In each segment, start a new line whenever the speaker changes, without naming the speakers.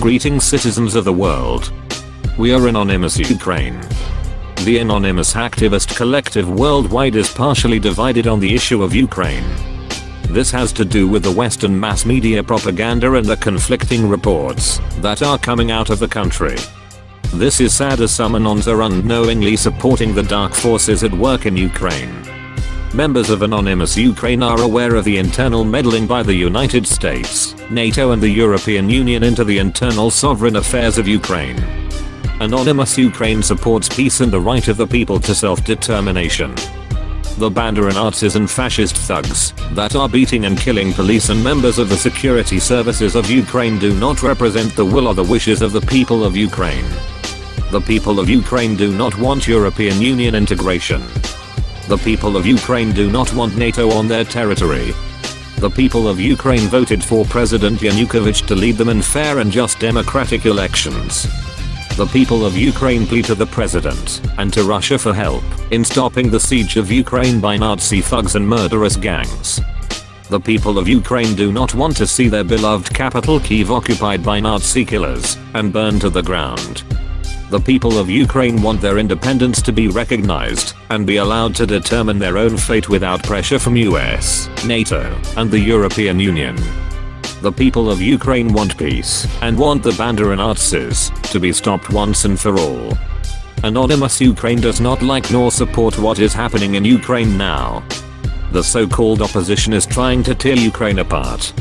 Greetings citizens of the world. We are Anonymous Ukraine. The anonymous hacktivist collective worldwide is partially divided on the issue of Ukraine. This has to do with the Western mass media propaganda and the conflicting reports that are coming out of the country. This is sad as some Anons are unknowingly supporting the dark forces at work in Ukraine. Members of Anonymous Ukraine are aware of the internal meddling by the United States, NATO and the European Union into the internal sovereign affairs of Ukraine. Anonymous Ukraine supports peace and the right of the people to self-determination. The AnonOps and fascist thugs that are beating and killing police and members of the security services of Ukraine do not represent the will or the wishes of the people of Ukraine. The people of Ukraine do not want European Union integration. The people of Ukraine do not want NATO on their territory. The people of Ukraine voted for President Yanukovych to lead them in fair and just democratic elections. The people of Ukraine plead to the president and to Russia for help in stopping the siege of Ukraine by Nazi thugs and murderous gangs. The people of Ukraine do not want to see their beloved capital Kyiv occupied by Nazi killers and burned to the ground. The people of Ukraine want their independence to be recognized and be allowed to determine their own fate without pressure from US, NATO, and the European Union. The people of Ukraine want peace and want the AnonOps to be stopped once and for all. Anonymous Ukraine does not like nor support what is happening in Ukraine now. The so-called opposition is trying to tear Ukraine apart.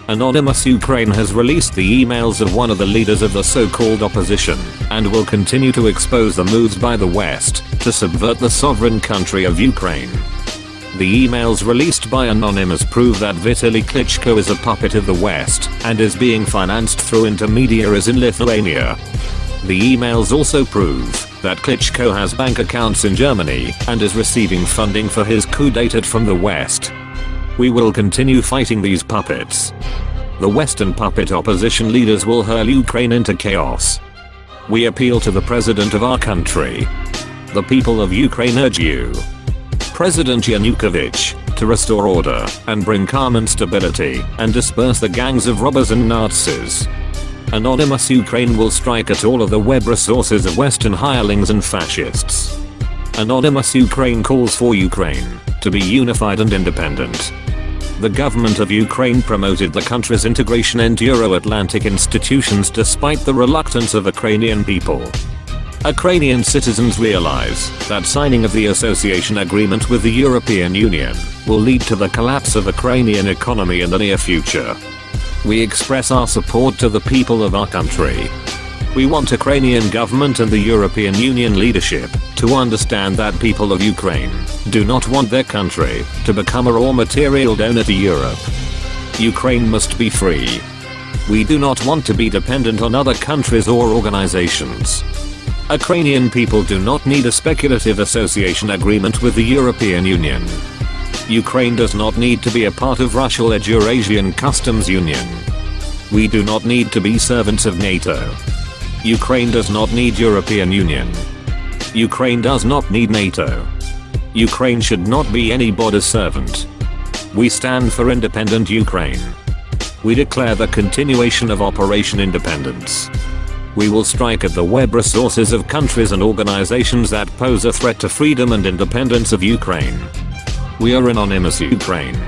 Anonymous Ukraine has released the emails of one of the leaders of the so-called opposition and will continue to expose the moves by the West to subvert the sovereign country of Ukraine. The emails released by Anonymous prove that Vitaly Klitschko is a puppet of the West and is being financed through intermediaries in Lithuania. The emails also prove that Klitschko has bank accounts in Germany and is receiving funding for his coup d'etat from the West. We will continue fighting these puppets. The Western puppet opposition leaders will hurl Ukraine into chaos. We appeal to the president of our country. The people of Ukraine urge you, President Yanukovych, to restore order and bring calm and stability and disperse the gangs of robbers and Nazis. Anonymous Ukraine will strike at all of the web resources of Western hirelings and fascists. Anonymous Ukraine calls for Ukraine to be unified and independent. The government of Ukraine promoted the country's integration into Euro-Atlantic institutions despite the reluctance of Ukrainian people. Ukrainian citizens realize that signing of the association agreement with the European Union will lead to the collapse of Ukrainian economy in the near future. We express our support to the people of our country. We want Ukrainian government and the European Union leadership to understand that people of Ukraine do not want their country to become a raw material donor to Europe. Ukraine must be free. We do not want to be dependent on other countries or organizations. Ukrainian people do not need a speculative association agreement with the European Union. Ukraine does not need to be a part of Russia-led Eurasian Customs Union. We do not need to be servants of NATO. Ukraine does not need European Union. Ukraine does not need NATO. Ukraine should not be anybody's servant. We stand for independent Ukraine. We declare the continuation of Operation Independence. We will strike at the web resources of countries and organizations that pose a threat to freedom and independence of Ukraine. We are Anonymous Ukraine.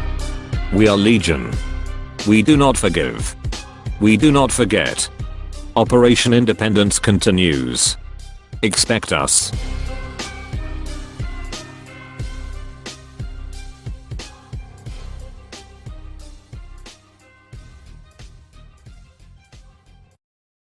We are Legion. We do not forgive. We do not forget. Operation Independence continues. Expect us.